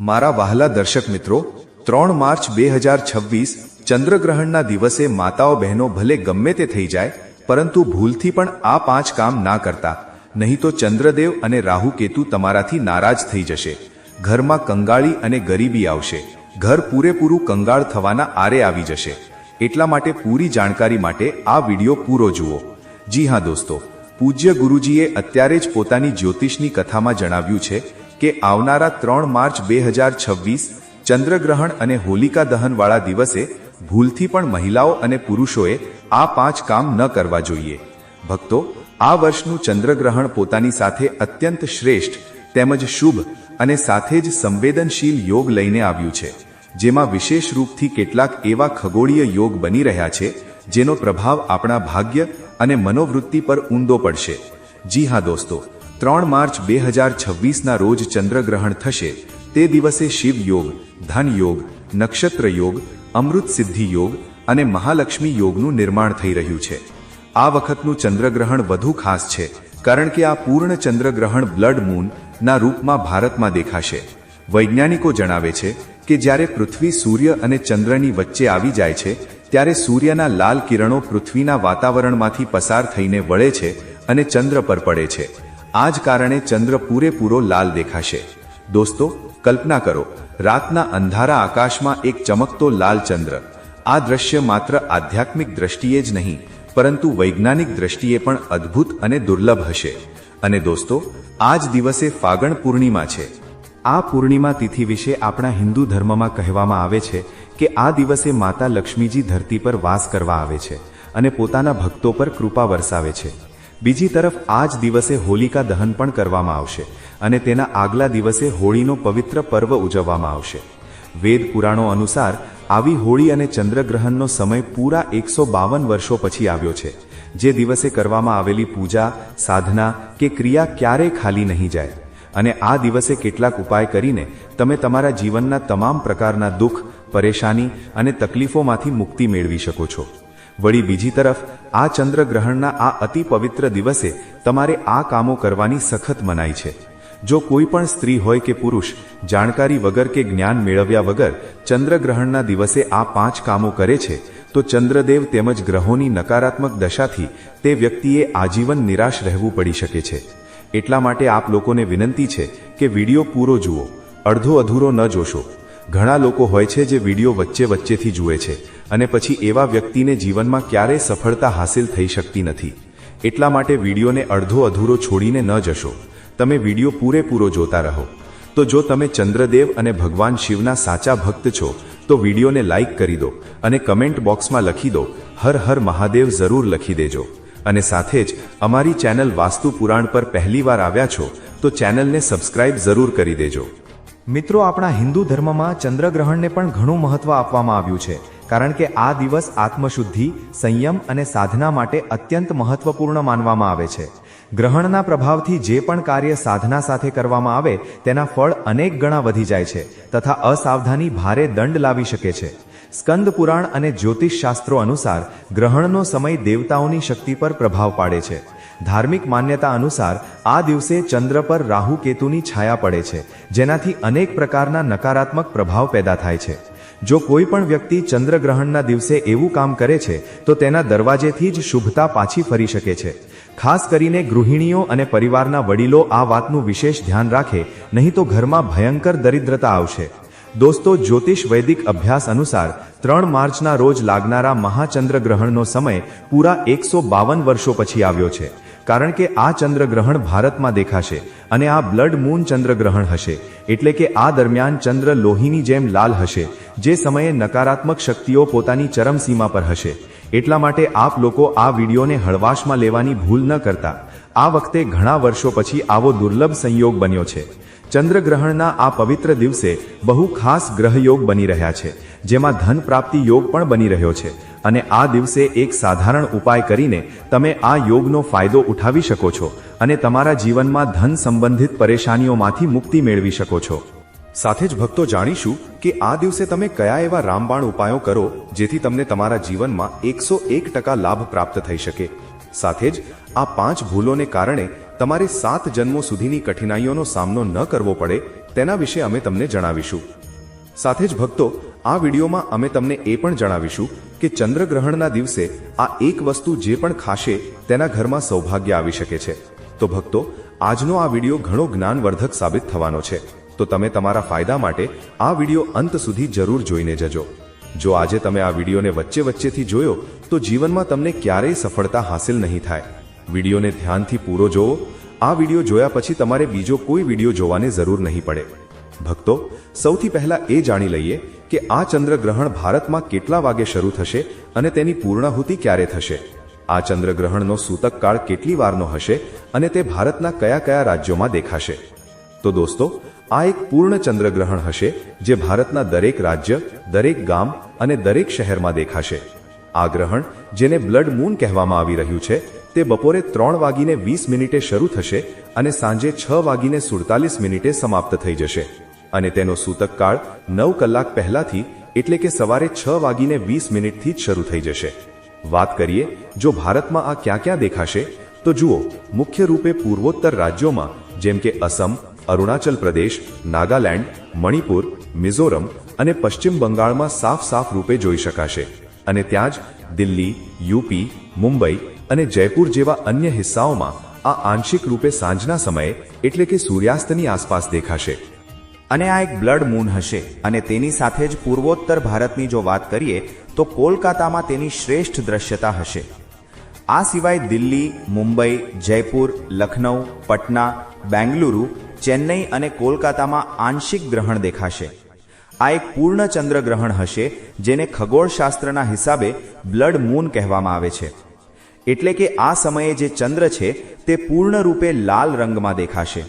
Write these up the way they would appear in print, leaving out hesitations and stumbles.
મારા વહાલા દર્શક મિત્રો, 3 માર્ચ 2026 ચંદ્રગ્રહણના દિવસે માતાઓ બહેનો ભલે ગમે તે થઈ જાય, પરંતુ ભૂલથી પણ આ 5 કામ ના કરતા, નહીં તો ચંદ્રદેવ અને રાહુ કેતુ તમારાથી નારાજ થઈ જશે. ઘરમાં કંગાળી અને ગરીબી આવશે. ઘર પૂરેપૂરું કંગાળ થવાના આરે આવી જશે. એટલા માટે પૂરી જાણકારી માટે આ વિડિયો પૂરો જુઓ. જી હા દોસ્તો, પૂજ્ય ગુરુજીએ અત્યારે જ પોતાની જ્યોતિષની કથામાં જણાવ્યું છે કે આવનારા 3 માર્ચ 2026 ચંદ્રગ્રહણ અને હોલિકા દહનવાળા દિવસે ભૂલથી પણ મહિલાઓ અને પુરુષોએ આ 5 કામ ન કરવા જોઈએ. ભક્તો, આ વર્ષનું ચંદ્રગ્રહણ પોતાની સાથે અત્યંત શ્રેષ્ઠ તેમજ શુભ અને સાથે જ સંવેદનશીલ યોગ લઈને આવ્યું છે, જેમાં વિશેષ રૂપથી કેટલાક એવા ખગોળીય યોગ બની રહ્યા છે જેનો પ્રભાવ આપણા ભાગ્ય અને મનોવૃત્તિ પર ઊંડો પડશે. જી હા દોસ્તો, 3 માર્ચ 2026ના રોજ ચંદ્રગ્રહણ થશે. તે દિવસે શિવ યોગ, ધન યોગ, નક્ષત્ર યોગ, અમૃત સિદ્ધિ યોગ અને મહાલક્ષ્મી યોગનું નિર્માણ થઈ રહ્યું છે. આ વખતનું ચંદ્રગ્રહણ વધુ ખાસ છે કારણ કે આ પૂર્ણ ચંદ્રગ્રહણ બ્લડ મૂન ના રૂપમાં ભારતમાં દેખાશે. વૈજ્ઞાનિકો જણાવે છે કે જ્યારે પૃથ્વી સૂર્ય અને ચંદ્રની વચ્ચે આવી જાય છે ત્યારે સૂર્યના લાલ કિરણો પૃથ્વીના વાતાવરણમાંથી પસાર થઈને વળે છે અને ચંદ્ર પર પડે છે. આ જ કારણે ચંદ્ર પૂરેપૂરો લાલ દેખાશે. દોસ્તો, કલ્પના કરો, રાતના અંધારા આકાશમાં એક ચમકતો લાલ ચંદ્ર. આ દ્રશ્ય માત્ર આધ્યાત્મિક દ્રષ્ટિએ જ નહીં, પરંતુ વૈજ્ઞાનિક દ્રષ્ટિએ પણ અદ્ભુત અને દુર્લભ હશે. અને દોસ્તો, આ જ દિવસે ફાગણ પૂર્ણિમા છે. આ પૂર્ણિમા તિથિ વિશે આપણા હિન્દુ ધર્મમાં કહેવામાં આવે છે કે આ દિવસે માતા લક્ષ્મીજી ધરતી પર વાસ કરવા આવે છે અને પોતાના ભક્તો પર કૃપા વરસાવે છે. બીજી તરફ આ જ દિવસે હોલિકા દહન પણ કરવામાં આવશે અને તેના આગલા દિવસે હોળીનો પવિત્ર પર્વ ઉજવવામાં આવશે. વેદ પુરાણો અનુસાર આવી હોળી અને ચંદ્રગ્રહણનો સમય પૂરા 152 વર્ષો પછી આવ્યો છે. જે દિવસે કરવામાં આવેલી પૂજા, સાધના કે ક્રિયા ક્યારેય ખાલી નહીં જાય. અને આ દિવસે કેટલાક ઉપાય કરીને તમે તમારા જીવનના તમામ પ્રકારના દુઃખ, પરેશાની અને તકલીફોમાંથી મુક્તિ મેળવી શકો છો. વળી બીજી તરફ આ ચંદ્રગ્રહણના આ અતિ પવિત્ર દિવસે તમારે આ કામો કરવાની સખત મનાઈ છે. જો કોઈ પણ સ્ત્રી હોય કે પુરુષ જાણકારી વગર કે જ્ઞાન મેળવ્યા વગર ચંદ્રગ્રહણના દિવસે આ 5 કામો કરે છે તો ચંદ્રદેવ તેમજ ગ્રહોની નકારાત્મક દશાથી તે વ્યક્તિએ આજીવન નિરાશ રહેવું પડી શકે છે. એટલા માટે આપ લોકોને વિનંતી છે કે વિડીયો પૂરો જુઓ, અડધો અધૂરો ન જોશો. ઘણા લોકો હોય છે જે વિડીયો વચ્ચેથી જુએ છે અને પછી એવા વ્યક્તિને જીવનમાં ક્યારેય સફળતા હાંસિલ થઈ શકતી નથી. એટલા માટે વિડીયોને અડધો અધૂરો છોડીને ન જશો. તમે વિડીયો પૂરેપૂરો જોતા રહો. તો જો તમે ચંદ્રદેવ અને ભગવાન શિવના સાચા ભક્ત છો તો વિડીયોને લાઈક કરી દો અને કમેન્ટ બોક્સમાં લખી દો, હર હર મહાદેવ જરૂર લખી દેજો. અને સાથે જ અમારી ચેનલ વાસ્તુ પુરાણ પર પહેલીવાર આવ્યા છો તો ચેનલને સબસ્ક્રાઇબ જરૂર કરી દેજો. મિત્રો, આપણા હિન્દુ ધર્મમાં ચંદ્રગ્રહણને પણ ઘણું મહત્વ આપવામાં આવ્યું છે કારણ કે આ દિવસ આત્મશુદ્ધિ, સંયમ અને સાધના માટે અત્યંત મહત્વપૂર્ણ માનવામાં આવે છે. ગ્રહણના પ્રભાવથી જે પણ કાર્ય સાધના સાથે કરવામાં આવે તેના ફળ અનેક ગણા વધી જાય છે તથા અસાવધાની ભારે દંડ લાવી શકે છે. સ્કંદ પુરાણ અને જ્યોતિષ શાસ્ત્રો અનુસાર ગ્રહણનો સમય દેવતાઓની શક્તિ પર પ્રભાવ પાડે છે. ધાર્મિક માન્યતા અનુસાર આ દિવસે ચંદ્ર પર રાહુ કેતુની છાયા પડે છે, જેનાથી અનેક પ્રકારના નકારાત્મક પ્રભાવ પેદા થાય છે. જો કોઈ પણ વ્યક્તિ ચંદ્રગ્રહણના દિવસે એવું કામ કરે છે તો તેના દરવાજેથી જ શુભતા પાછી ફરી શકે છે. ખાસ કરીને ગૃહિણીઓ અને પરિવારના વડીલો આ વાતનું વિશેષ ધ્યાન રાખે, નહીં તો ઘરમાં ભયંકર દરિદ્રતા આવશે. દોસ્તો, જ્યોતિષ વૈદિક અભ્યાસ અનુસાર 3 માર્ચના રોજ લાગનારા મહાચંદ્રગ્રહણનો સમય પૂરા 152 વર્ષો પછી આવ્યો છે કારણ કે આ ચંદ્રગ્રહણ ભારતમાં દેખાશે અને આ બ્લડ મૂન ચંદ્રગ્રહણ હશે. એટલે કે આ દરમિયાન ચંદ્ર લોહીની જેમ લાલ હશે, જે સમયે નકારાત્મક શક્તિઓ પોતાની ચરમસીમા પર હશે. એટલા માટે આપ લોકો આ વિડીયોને હળવાશમાં લેવાની ભૂલ ન કરતા. આ વખતે ઘણા વર્ષો પછી આવો દુર્લભ સંયોગ બન્યો છે. ચંદ્રગ્રહણના આ પવિત્ર દિવસે બહુ ખાસ ગ્રહયોગ બની રહ્યા છે, જેમાં ધન પ્રાપ્તિ યોગ પણ બની રહ્યો છે. અને આ દિવસે એક સાધારણ ઉપાય કરીને તમે આ યોગનો ફાયદો ઉઠાવી શકો છો અને તમારા જીવનમાં ધન સંબંધિત પરેશાનીઓમાંથી મુક્તિ મેળવી શકો છો. સાથે જ ભક્તો જાણીશું કે આ દિવસે તમે કયા એવા રામબાણ ઉપાયો કરો જેથી તમને તમારા જીવનમાં 101% લાભ પ્રાપ્ત થઈ શકે। સાથે જ આ 5 ભૂલોને કારણે તમારે 7 જન્મો સુધીની કઠિનાઈઓનો સામનો ન કરવો પડે તેના વિશે અમે તમને જણાવીશું। સાથે જ ભક્તો આ વિડીયોમાં અમે તમને એ પણ જણાવીશું કે ચંદ્રગ્રહણના દિવસે આ એક વસ્તુ જે પણ ખાશે તેના ઘરમાં સૌભાગ્ય આવી શકે છે। તો ભક્તો આજનો આ વિડીયો ઘણો જ્ઞાનવર્ધક સાબિત થવાનો છે, તો તમે તમારા ફાયદા માટે આ વિડીયો અંત સુધી જરૂર જોઈને જજો। જો આજે તમે આ વિડીયોને વચ્ચેથી જોયો તો જીવનમાં તમને ક્યારેય સફળતા હાંસિલ નહીં થાય। વિડીયોને ધ્યાનથી પૂરો જોવો। આ વિડીયો જોયા પછી તમારે બીજો કોઈ વિડીયો જોવાની જરૂર નહીં પડે। ભક્તો સૌથી પહેલા એ જાણી લઈએ કે આ ચંદ્રગ્રહણ ભારતમાં કેટલા વાગે શરૂ થશે અને તેની પૂર્ણાહુતિ ક્યારે થશે। આ ચંદ્રગ્રહણનો સૂતક કાળ કેટલી વારનો હશે અને તે ભારતના કયા કયા રાજ્યોમાં દેખાશે। તો દોસ્તો આ એક પૂર્ણ ચંદ્રગ્રહણ હશે જે ભારતના દરેક રાજ્ય, દરેક ગામ અને દરેક શહેરમાં દેખાશે। આ ગ્રહણ જેને બ્લડ મૂન કહેવામાં આવી રહ્યું છે તે બપોરે 3:20 શરૂ થશે અને સાંજે 6:47 સમાપ્ત થઈ જશે અને તેનો સૂતક કાળ 9 કલાક પહેલાથી એટલે કે સવારે 6:20 થી જ શરૂ થઈ જશે। વાત કરીએ જો ભારતમાં આ ક્યાં ક્યાં દેખાશે તો જુઓ, મુખ્ય રૂપે પૂર્વોત્તર રાજ્યોમાં જેમ કે અસમ, અરુણાચલ પ્રદેશ, નાગાલેન્ડ, મણિપુર, મિઝોરમ અને પશ્ચિમ બંગાળમાં સાફ રૂપે જોઈ શકાશે અને ત્યાં જ દિલ્હી, યુપી, મુંબઈ અને જયપુર જેવા અન્ય હિસ્સાઓમાં આ આંશિક રૂપે સાંજના સમયે એટલે કે સૂર્યાસ્તની આસપાસ દેખાશે। અને આ એક બ્લડ મૂન હશે અને તેની સાથે જ પૂર્વોત્તર ભારતની જો વાત કરીએ તો કોલકાતામાં તેની શ્રેષ્ઠ દ્રશ્યતા હશે। આ સિવાય દિલ્હી, મુંબઈ, જયપુર, લખનઉ, પટના, બેંગલુરુ, ચેન્નઈ અને કોલકાતામાં આંશિક ગ્રહણ દેખાશે। આ એક પૂર્ણ ચંદ્રગ્રહણ હશે જેને ખગોળશાસ્ત્રના હિસાબે બ્લડ મૂન કહેવામાં આવે છે। એટલે કે આ સમયે જે ચંદ્ર છે તે પૂર્ણ રૂપે લાલ રંગમાં દેખાશે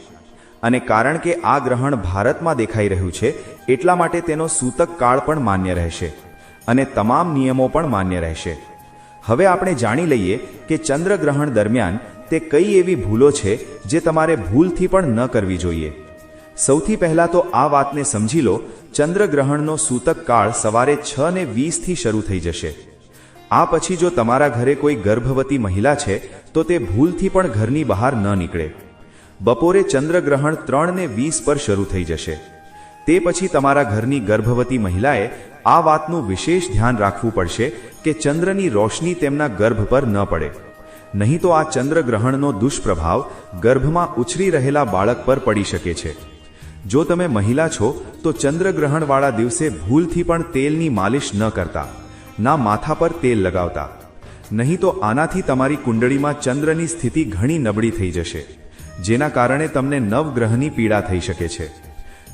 અને કારણ કે આ ગ્રહણ ભારતમાં દેખાઈ રહ્યું છે એટલા માટે તેનો સૂતક કાળ પણ માન્ય રહેશે અને તમામ નિયમો પણ માન્ય રહેશે। હવે આપણે જાણી લઈએ કે ચંદ્રગ્રહણ દરમિયાન તે કઈ એવી ભૂલો છે જે તમારે ભૂલથી પણ ન કરવી જોઈએ। સૌથી પહેલા તો આ વાતને સમજી લો, ચંદ્રગ્રહણનો સૂતક કાળ સવારે 6:20 થી શરૂ થઈ જશે। આ પછી જો તમારા ઘરે કોઈ ગર્ભવતી મહિલા છે તો તે ભૂલથી પણ ઘરની બહાર ન નીકળે। બપોરે ચંદ્રગ્રહણ 3:20 પર શરૂ થઈ જશે। તે પછી તમારા ઘરની ગર્ભવતી મહિલાએ આ વાતનું વિશેષ ધ્યાન રાખવું પડશે કે ચંદ્રની રોશની તેમના ગર્ભ પર ન પડે, નહીં તો આ ચંદ્રગ્રહણનો દુષ્પ્રભાવ ગર્ભમાં ઉછરી રહેલા બાળક પર પડી શકે છે। જો તમે મહિલા છો તો ચંદ્રગ્રહણવાળા દિવસે ભૂલથી પણ તેલની માલિશ ન કરતા, ના માથા પર તેલ લગાવતા, નહીં તો આનાથી તમારી કુંડળીમાં ચંદ્રની સ્થિતિ ઘણી નબળી થઈ જશે જેના કારણે તમને નવગ્રહની પીડા થઈ શકે છે।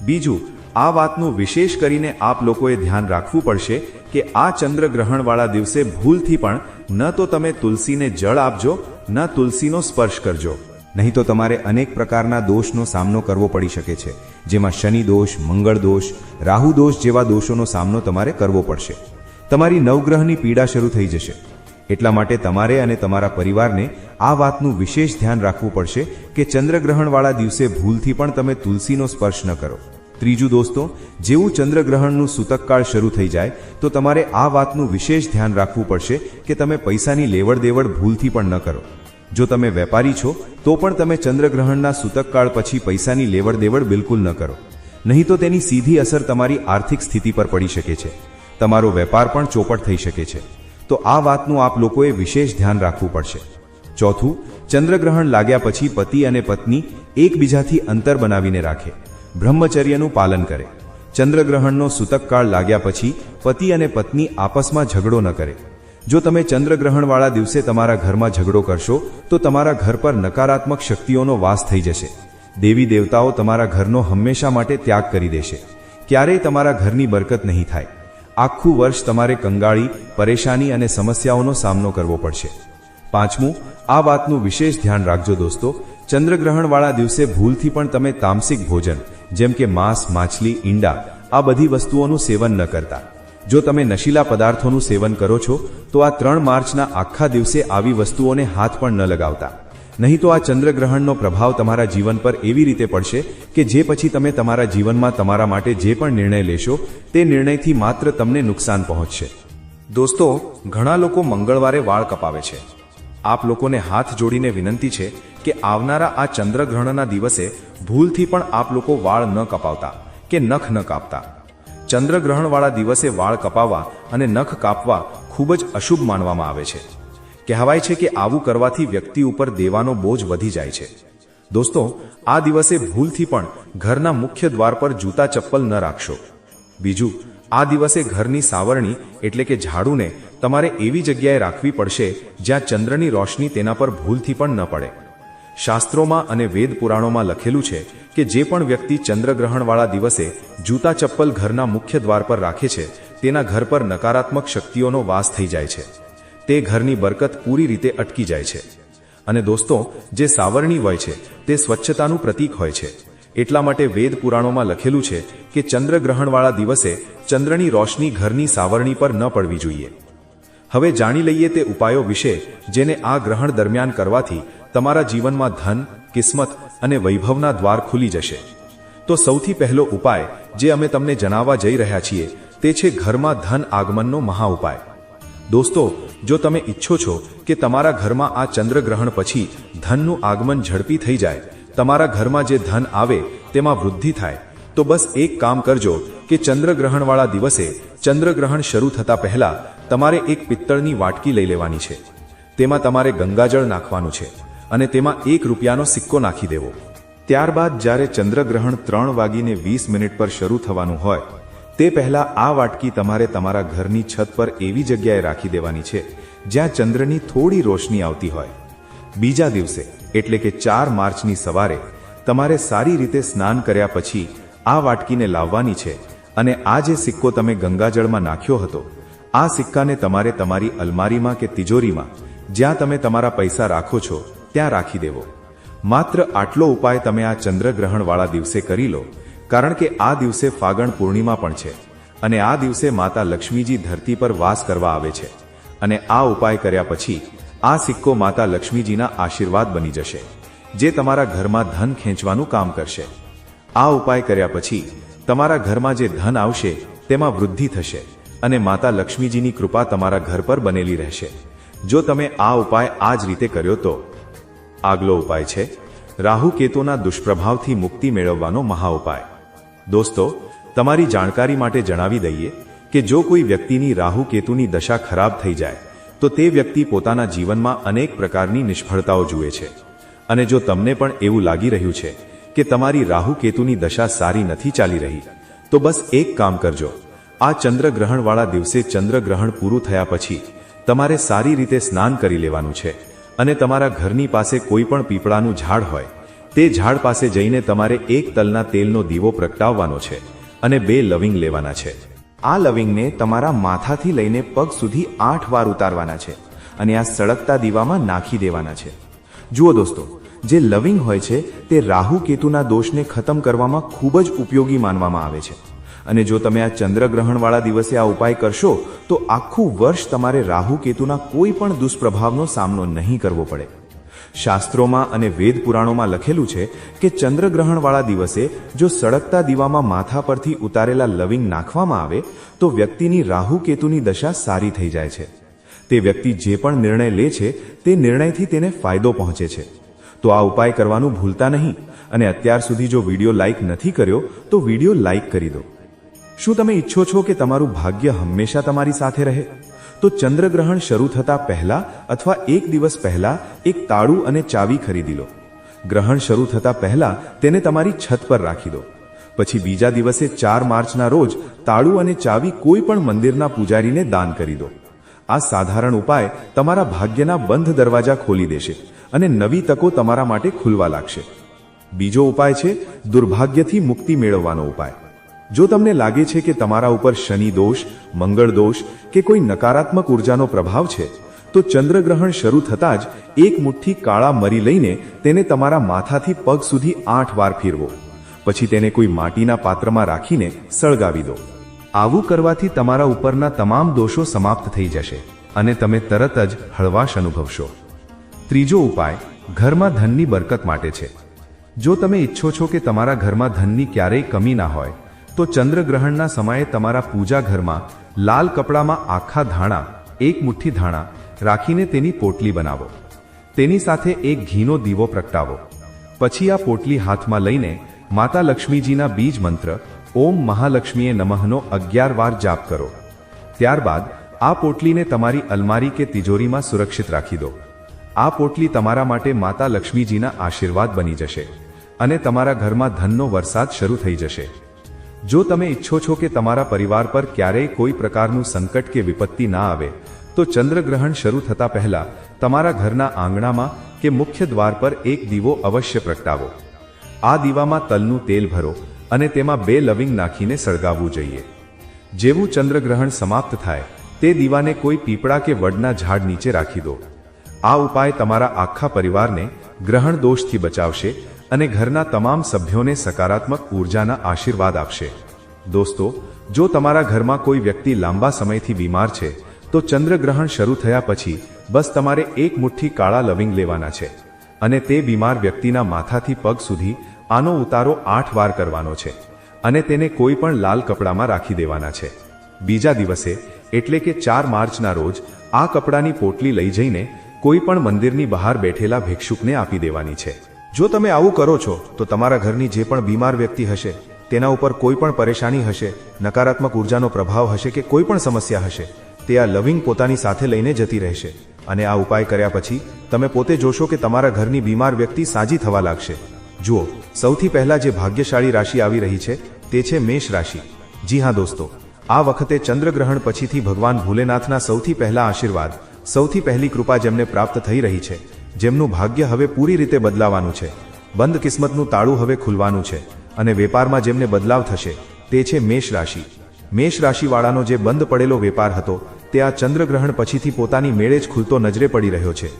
બીજું, આ વાતનું વિશેષ કરીને આપ લોકોએ ધ્યાન રાખવું પડશે કે આ ચંદ્રગ્રહણવાળા દિવસે ભૂલથી પણ ન તો તમે તુલસીને જળ આપજો, ન તુલસીનો સ્પર્શ કરજો, નહીં તો તમારે અનેક પ્રકારના દોષનો સામનો કરવો પડી શકે છે, જેમાં શનિ દોષ, મંગળ દોષ, રાહુ દોષ જેવા દોષોનો સામનો તમારે કરવો પડશે। તમારી નવગ્રહની પીડા શરૂ થઈ જશે। એટલા માટે તમારે અને તમારા પરિવારને આ વાતનું વિશેષ ધ્યાન રાખવું પડશે કે ચંદ્રગ્રહણવાળા દિવસે ભૂલથી પણ તમે તુલસીનો સ્પર્શ ન કરો। ત્રીજું દોસ્તો, જેવું ચંદ્રગ્રહણનું સૂતકકાળ શરૂ થઈ જાય તો તમારે આ વાતનું વિશેષ ધ્યાન રાખવું પડશે કે તમે પૈસાની લેવડ દેવડ ભૂલથી પણ ન કરો। જો તમે વેપારી છો તો પણ તમે ચંદ્રગ્રહણના સૂતકકાળ પછી પૈસાની લેવડ દેવડ બિલકુલ ન કરો, નહીં તો તેની સીધી અસર તમારી આર્થિક સ્થિતિ પર પડી શકે છે, તમારો વેપાર પણ ચોપટ થઈ શકે છે। તો આ વાતનું આપ લોકોએ વિશેષ ધ્યાન રાખવું પડશે। ચોથું, ચંદ્રગ્રહણ લાગ્યા પછી પતિ અને પત્ની એકબીજાથી અંતર બનાવીને રાખે, બ્રહ્મચર્યનું પાલન કરે। ચંદ્રગ્રહણનો સૂતકકાળ લાગ્યા પછી પતિ અને પત્ની આપસમાં ઝઘડો ન કરે। જો તમે ચંદ્રગ્રહણવાળા દિવસે તમારા ઘરમાં ઝઘડો કરશો તો તમારા ઘર પર નકારાત્મક શક્તિઓનો વાસ થઈ જશે। દેવી દેવતાઓ તમારા ઘરનો હંમેશા માટે ત્યાગ કરી દેશે, ક્યારેય તમારા ઘરની બરકત નહીં થાય। આખું વર્ષ તમારે કંગાળી, પરેશાની અને સમસ્યાઓનો સામનો કરવો પડશે। પાંચમું, આ વાતનું વિશેષ ધ્યાન રાખજો દોસ્તો, ચંદ્રગ્રહણવાળા દિવસે ભૂલથી પણ તમે તામસિક ભોજન જેમ કે માંસ, માછલી, ઈંડા આ બધી વસ્તુઓનું સેવન ન કરતા। જો તમે નશીલા પદાર્થોનું સેવન કરો છો તો આ 3 માર્ચના આખા દિવસે આવી વસ્તુઓને હાથ પણ ન લગાવતા, નહીં તો આ ચંદ્રગ્રહણનો પ્રભાવ તમારા જીવન પર એવી રીતે પડશે કે જે પછી તમે તમારા જીવનમાં તમારા માટે જે પણ નિર્ણય લેશો તે નિર્ણયથી માત્ર તમને નુકસાન પહોંચશે. દોસ્તો, ઘણા લોકો મંગળવારે વાળ કપાવે છે. આપ લોકોને હાથ જોડીને વિનંતી છે કે આવનારા આ ચંદ્રગ્રહણના દિવસે ભૂલથી પણ આપ લોકો વાળ ન કપાવતા કે નખ ન કાપતા. ચંદ્રગ્રહણવાળા દિવસે વાળ કપાવવા અને નખ કાપવા ખૂબ જ અશુભ માનવામાં આવે છે. કહેવાય છે કે આવું કરવાથી વ્યક્તિ ઉપર દેવાનો બોજ વધી જાય છે. દોસ્તો, આ દિવસે ભૂલથી પણ ઘરના મુખ્ય દ્વાર પર જૂતા ચપ્પલ ન રાખશો. બીજું, આ દિવસે ઘરની સાવરણી એટલે કે ઝાડુને તમારે એવી જગ્યાએ રાખવી પડશે જ્યાં ચંદ્રની રોશની તેના પર ભૂલથી પણ ન પડે. શાસ્ત્રોમાં અને વેદ પુરાણોમાં લખેલું છે કે જે પણ વ્યક્તિ ચંદ્રગ્રહણવાળા દિવસે જૂતા ચપ્પલ ઘરના મુખ્ય દ્વાર પર રાખે છે તેના ઘર પર નકારાત્મક શક્તિઓનો વાસ થઈ જાય છે. તે ઘરની બરકત પૂરી રીતે અટકી જાય છે. અને દોસ્તો, જે સાવરણી હોય છે તે સ્વચ્છતાનું પ્રતીક હોય છે. એટલા માટે વેદ પુરાણોમાં લખેલું છે કે ચંદ્રગ્રહણવાળા દિવસે ચંદ્રની રોશની ઘરની સાવરણી પર ન પડવી જોઈએ. હવે જાણી લઈએ તે ઉપાયો વિશે જેને આ ગ્રહણ દરમિયાન કરવાથી તમારા જીવનમાં ધન, કિસ્મત અને વૈભવના દ્વાર ખુલી જશે. તો સૌથી પહેલો ઉપાય જે અમે તમને જણાવવા જઈ રહ્યા છીએ તે છે ઘરમાં ધન આગમનનો મહા ઉપાય. દોસ્તો, જો તમે ઈચ્છો છો કે તમારા ઘરમાં આ ચંદ્રગ્રહણ પછી ધનનું આગમન ઝડપી થઈ જાય, તમારા ઘરમાં જે ધન આવે તેમાં વૃદ્ધિ થાય, તો બસ એક કામ કરજો કે ચંદ્રગ્રહણવાળા દિવસે ચંદ્રગ્રહણ શરૂ થતા પહેલા તમારે એક પિત્તળની વાટકી લઈ લેવાની છે. તેમાં તમારે ગંગાજળ નાખવાનું છે અને તેમાં ₹1નો સિક્કો નાખી દેવો. ત્યારબાદ જ્યારે ચંદ્રગ્રહણ 3:20 પર શરૂ થવાનું હોય તે પહેલા આ વાટકી તમારે તમારા ઘરની છત પર એવી જગ્યાએ રાખી દેવાની છે જ્યાં ચંદ્રની થોડી રોશની આવતી હોય. બીજા દિવસે એટલે કે 4 માર્ચની સવારે તમારે સારી રીતે સ્નાન કર્યા પછી આ વાટકીને લાવવાની છે અને આ જે સિક્કો તમે ગંગાજળમાં નાખ્યો હતો આ સિક્કાને તમારે તમારી અલમારીમાં કે તિજોરીમાં જ્યાં તમે તમારા પૈસા રાખો છો ત્યાં રાખી દેવો. માત્ર આટલો ઉપાય તમે આ ચંદ્રગ્રહણવાળા દિવસે કરી લો, કારણ કે આ દિવસે ફાગણ પૂર્ણિમા પણ છે અને આ દિવસે માતા લક્ષ્મીજી ધરતી પર વાસ કરવા આવે છે. અને આ ઉપાય કર્યા પછી આ સિક્કો માતા લક્ષ્મીજીના આશીર્વાદ બની જશે જે તમારા ઘરમાં ધન ખેંચવાનું કામ કરશે. આ ઉપાય કર્યા પછી તમારા ઘરમાં જે ધન આવશે તેમાં વૃદ્ધિ થશે અને માતા લક્ષ્મીજીની કૃપા તમારા ઘર પર બનેલી રહેશે. જો તમે આ ઉપાય આ જ રીતે કર્યો તો. આગલો ઉપાય છે રાહુ કેતુના દુષ્પ્રભાવથી મુક્તિ મેળવવાનો મહા ઉપાય. દોસ્તો, તમારી જાણકારી માટે જણાવી દઈએ કે જો કોઈ વ્યક્તિની રાહુ કેતુની દશા ખરાબ થઈ જાય તો તે વ્યક્તિ પોતાના જીવનમાં અનેક પ્રકારની નિષ્ફળતાઓ જુએ છે. અને જો તમને પણ એવું લાગી રહ્યું છે કે તમારી રાહુ કેતુની દશા સારી નથી ચાલી રહી તો બસ એક કામ કરજો. આ ચંદ્રગ્રહણવાળા દિવસે ચંદ્રગ્રહણ પૂરું થયા પછી તમારે સારી રીતે સ્નાન કરી લેવાનું છે અને તમારા ઘરની પાસે કોઈ પણ પીપળાનું ઝાડ હોય તે ઝાડ પાસે જઈને તમારે 1 તલના તેલનો દીવો પ્રગટાવવાનો છે અને 2 લવિંગ લેવાના છે. આ લવિંગને તમારા માથાથી લઈને પગ સુધી 8 વાર ઉતારવાના છે અને આ સળગતા દીવામાં નાખી દેવાના છે. જુઓ દોસ્તો, જે લવિંગ હોય છે તે રાહુ કેતુના દોષને ખતમ કરવામાં ખૂબ જ ઉપયોગી માનવામાં આવે છે. અને જો તમે આ ચંદ્રગ્રહણવાળા દિવસે આ ઉપાય કરશો તો આખું વર્ષ તમારે રાહુ કેતુના કોઈ પણ દુષ્પ્રભાવનો સામનો નહીં કરવો પડે. શાસ્ત્રોમાં અને વેદ પુરાણોમાં લખેલું છે કે ચંદ્રગ્રહણવાળા દિવસે જો સળગતા દીવામાં માથા પરથી ઉતારેલા લવિંગ નાખવામાં આવે તો વ્યક્તિની રાહુ કેતુની દશા સારી થઈ જાય છે. તે વ્યક્તિ જે પણ નિર્ણય લે છે તે નિર્ણયથી તેને ફાયદો પહોંચે છે. તો આ ઉપાય કરવાનું ભૂલતા નહીં. અને અત્યાર સુધી જો વિડીયો લાઇક નથી કર્યો તો વિડીયો લાઇક કરી દો. શું તમે ઈચ્છો છો કે તમારું ભાગ્ય હંમેશા તમારી સાથે રહે? તો ચંદ્રગ્રહણ શરૂ થતા પહેલા અથવા 1 દિવસ પહેલા એક તાળું અને ચાવી ખરીદી લો. ગ્રહણ શરૂ થતા પહેલા તેને તમારી છત પર રાખી દો. પછી બીજા દિવસે 4 માર્ચના રોજ તાળું અને ચાવી કોઈ પણ મંદિરના પૂજારીને દાન કરી દો. આ સાધારણ ઉપાય તમારા ભાગ્યના બંધ દરવાજા ખોલી દેશે અને નવી તકો તમારા માટે ખુલવા લાગશે. બીજો ઉપાય છે દુર્ભાગ્યથી મુક્તિ મેળવવાનો ઉપાય. જો તમને લાગે છે કે તમારા ઉપર શનિ દોષ, મંગળ દોષ કે કોઈ નકારાત્મક ઉર્જાનો પ્રભાવ છે તો ચંદ્રગ્રહણ શરૂ થતાં જ એક મુઠ્ઠી કાળા મરી લઈને તેને તમારા માથાથી પગ સુધી 8 વાર ફેરવો. પછી તેને કોઈ માટીના પાત્રમાં રાખીને સળગાવી દો. આવું કરવાથી તમારા ઉપરના તમામ દોષો સમાપ્ત થઈ જશે અને તમે તરત જ હળવાશ અનુભવશો. ત્રીજો ઉપાય ઘરમાં ધનની બરકત માટે છે. જો તમે ઈચ્છો છો કે તમારા ઘરમાં ધનની ક્યારેય કમી ના હોય તો ચંદ્રગ્રહણના સમયે તમારા પૂજા ઘરમાં લાલ કપડામાં આખા ધાણા, એક મુઠ્ઠી ધાણા રાખીને તેની પોટલી બનાવો. તેની સાથે એક ઘીનો દીવો પ્રગટાવો. પછી આ પોટલી હાથમાં લઈને માતા લક્ષ્મીજીના બીજ મંત્ર ઓમ મહાલક્ષ્મીએ નમઃનો 11 વાર જાપ કરો. ત્યારબાદ આ પોટલીને તમારી અલમારી કે તિજોરીમાં સુરક્ષિત રાખી દો. આ પોટલી તમારા માટે માતા લક્ષ્મીજીના આશીર્વાદ બની જશે અને તમારા ઘરમાં ધનનો વરસાદ શરૂ થઈ જશે. જો તમે ઈચ્છો છો કે તમારા પરિવાર પર ક્યારેય કોઈ પ્રકારનું સંકટ કે વિપત્તિ ના આવે તો ચંદ્રગ્રહણ શરૂ થતા પહેલા તમારા ઘરના આંગણામાં કે મુખ્ય દ્વાર પર એક દીવો અવશ્ય પ્રગટાવો. આ દીવામાં તલનું તેલ ભરો અને તેમાં 2 લવિંગ નાખીને સળગાવવું જોઈએ. જેવું ચંદ્રગ્રહણ સમાપ્ત થાય તે દીવાને કોઈ પીપળા કે વડના ઝાડ નીચે રાખી દો. આ ઉપાય તમારા આખા પરિવારને ગ્રહણ દોષથી બચાવશે અને ઘરના તમામ સભ્યોને સકારાત્મક ઉર્જાના આશીર્વાદ આપશે. દોસ્તો, જો તમારા ઘરમાં કોઈ વ્યક્તિ લાંબા સમયથી બીમાર છે તો ચંદ્રગ્રહણ શરૂ થયા પછી બસ તમારે એક મુઠ્ઠી કાળા લવિંગ લેવાના છે અને તે બીમાર વ્યક્તિના માથાથી પગ સુધી આનો ઉતારો 8 વાર કરવાનો છે અને તેને કોઈ પણ લાલ કપડામાં રાખી દેવાના છે. બીજા દિવસે એટલે કે 4 માર્ચના રોજ આ કપડાની પોટલી લઈ જઈને કોઈ પણ મંદિરની બહાર બેઠેલા ભિક્ષુકને આપી દેવાની છે. જો તમે આવું કરો છો તો તમારા ઘરની જે પણ બીમાર વ્યક્તિ હશે તેના ઉપર કોઈ પણ પરેશાની હશે, નકારાત્મક ઉર્જાનો પ્રભાવ હશે કે કોઈ પણ સમસ્યા હશે, તે આ લવિંગ પોતાની સાથે લઈને જતી રહેશે. અને આ ઉપાય કર્યા પછી તમે પોતે જોશો કે તમારા ઘરની બીમાર વ્યક્તિ સાજી થવા લાગશે. જુઓ, સૌથી પહેલા જે ભાગ્યશાળી રાશિ આવી રહી છે તે છે મેષ રાશિ. જી હા દોસ્તો, આ વખતે ચંદ્રગ્રહણ પછીથી ભગવાન ભોલેનાથના સૌથી પહેલા આશીર્વાદ, સૌથી પહેલી કૃપા જેમને પ્રાપ્ત થઈ રહી છે, જેમનું ભાગ્ય હવે પૂરી રીતે બદલાવાનું છે, બંધ કિસ્મતનું તાળું હવે ખુલવાનું છે અને વેપારમાં જેમને બદલાવ થશે તે છે મેષ રાશિ. મેષ રાશિવાળાનો જે બંધ પડેલો વેપાર હતો તે આ ચંદ્રગ્રહણ પછીથી પોતાની મેળે જ ખુલતો નજરે પડી રહ્યો છે.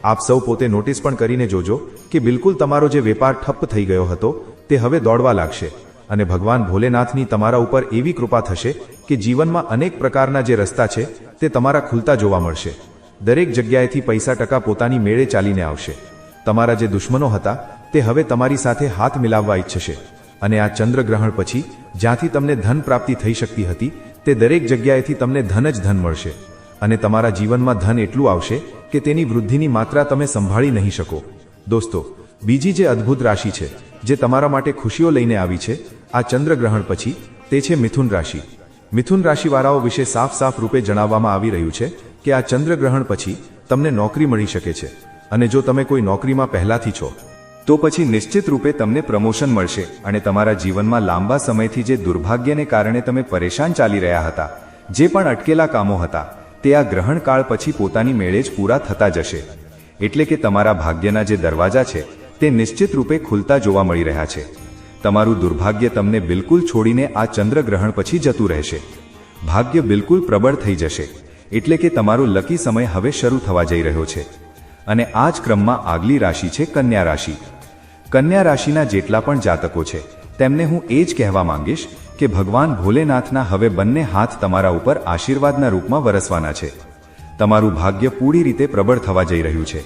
આપ સૌ પોતે નોટિસ પણ કરીને જોજો કે બિલકુલ તમારો જે વેપાર ઠપ્પ થઈ ગયો હતો તે હવે દોડવા લાગશે અને ભગવાન ભોલેનાથની તમારા ઉપર એવી કૃપા થશે કે જીવનમાં અનેક પ્રકારના જે રસ્તા છે તે તમારા ખુલતા જોવા મળશે. દરેક જગ્યાએથી પૈસા ટકા પોતાની મેળે ચાલીને આવશે. તમારા જે દુશ્મનો હતા તે હવે તમારી સાથે હાથ મિલાવવા ઈચ્છશે અને આ ચંદ્રગ્રહણ પછી જ્યાંથી તમને ધન પ્રાપ્તિ થઈ શકતી હતી તે દરેક જગ્યાએથી તમને ધન જ ધન મળશે અને તમારા જીવનમાં ધન એટલું આવશે કે તેની વૃદ્ધિની માત્રા તમે સંભાળી નહીં શકો. દોસ્તો, બીજી જે અદ્ભુત રાશિ છે જે તમારા માટે ખુશીઓ લઈને આવી છે આ ચંદ્રગ્રહણ પછી તે છે મિથુન રાશિ. મિથુન રાશિવાળાઓ વિશે સાફ રૂપે જણાવવામાં આવી રહ્યું છે કે આ ચંદ્રગ્રહણ પછી તમને નોકરી મળી શકે છે અને જો તમે કોઈ નોકરીમાં પહેલાથી છો તો પછી નિશ્ચિત રૂપે તમને પ્રમોશન મળશે અને તમારા જીવનમાં લાંબા સમયથી જે દુર્ભાગ્યને કારણે તમે પરેશાન ચાલી રહ્યા હતા, જે પણ અટકેલા કામો હતા તે આ ગ્રહણ કાળ પછી પોતાની મેળે જ પૂરા થતા જશે. એટલે કે તમારા ભાગ્યના જે દરવાજા છે તે નિશ્ચિત રૂપે ખુલતા જોવા મળી રહ્યા છે. તમારું દુર્ભાગ્ય તમને બિલકુલ છોડીને આ ચંદ્રગ્રહણ પછી જતું રહેશે. ભાગ્ય બિલકુલ પ્રબળ થઈ જશે. એટલે કે તમારો લકી સમય હવે શરૂ થવા જઈ રહ્યો છે. અને આ જ ક્રમમાં આગલી રાશિ છે કન્યા રાશિ. કન્યા રાશિના જેટલા પણ જાતકો છે તેમને હું એ જ કહેવા માંગીશ કે ભગવાન ભોલેનાથના હવે બંને હાથ તમારા ઉપર આશીર્વાદના રૂપમાં વરસવાના છે. તમારું ભાગ્ય પૂરી રીતે પ્રબળ થવા જઈ રહ્યું છે.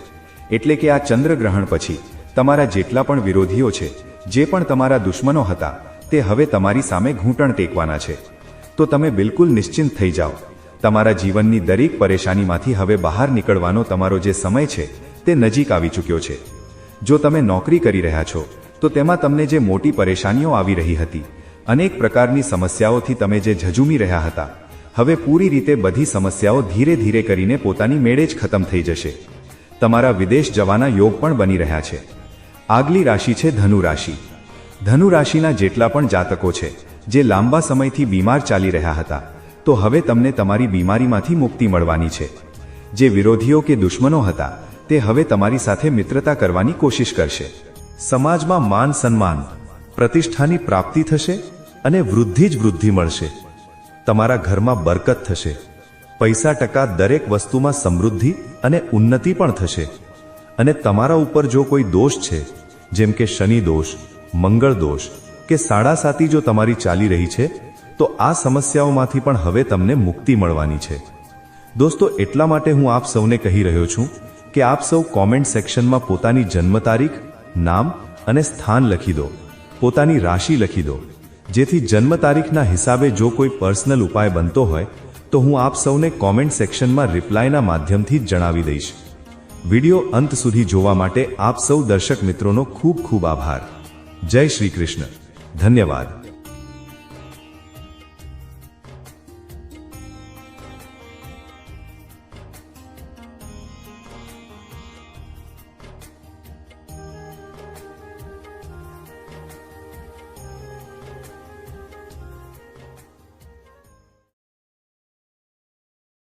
એટલે કે આ ચંદ્રગ્રહણ પછી તમારા જેટલા પણ વિરોધીઓ છે, જે પણ તમારા દુશ્મનો હતા, તે હવે તમારી સામે ઘૂંટણ ટેકવાના છે. તો તમે બિલકુલ નિશ્ચિંત થઈ જાઓ. તમારા જીવનની દરેક પરેશાનીમાંથી હવે બહાર નીકળવાનો તમારો જે સમય છે તે નજીક આવી ચૂક્યો છે. જો તમે નોકરી કરી રહ્યા છો તો તેમાં તમને જે મોટી પરેશાનીઓ આવી રહી હતી, અનેક પ્રકારની સમસ્યાઓથી તમે જે ઝઝૂમી રહ્યા હતા, હવે પૂરી રીતે બધી સમસ્યાઓ ધીરે ધીરે કરીને પોતાની મેળે જ ખતમ થઈ જશે. તમારા વિદેશ જવાના યોગ પણ બની રહ્યા છે. આગલી રાશિ છે ધનુ રાશિ. ધનુ રાશિના જેટલા પણ જાતકો છે જે લાંબા સમયથી બીમાર ચાલી રહ્યા હતા, તો હવે તમને તમારી બીમારીમાંથી મુક્તિ મળવાની છે. જે વિરોધીઓ કે દુશ્મનો હતા તે હવે તમારી સાથે મિત્રતા કરવાની કોશિશ કરશે. સમાજમાં માન સન્માન, પ્રતિષ્ઠાની પ્રાપ્તિ થશે અને વૃદ્ધિ જ વૃદ્ધિ મળશે. તમારા ઘરમાં બરકત થશે. પૈસા ટકા દરેક વસ્તુમાં સમૃદ્ધિ અને ઉન્નતિ પણ થશે. અને તમારા ઉપર જો કોઈ દોષ છે, જેમ કે શનિ દોષ, મંગળ દોષ કે સાડાસાતી જો તમારી ચાલી રહી છે, તો આ સમસ્યાઓમાંથી પણ હવે તમને મુક્તિ મળવાની છે. દોસ્તો, એટલા માટે હું આપ સૌને કહી રહ્યો છું કે આપ સૌ કોમેન્ટ સેક્શનમાં પોતાની જન્મ તારીખ, નામ અને સ્થાન લખી દો, પોતાની રાશિ લખી દો, જેથી જન્મ તારીખના હિસાબે જો કોઈ પર્સનલ ઉપાય બનતો હોય તો હું આપ સૌને કોમેન્ટ સેક્શનમાં રિપ્લાયના માધ્યમથી જ જણાવી દઈશ. વિડિયો અંત સુધી જોવા માટે આપ સૌ દર્શક મિત્રોનો ખૂબ ખૂબ આભાર. જય શ્રી કૃષ્ણ. ધન્યવાદ.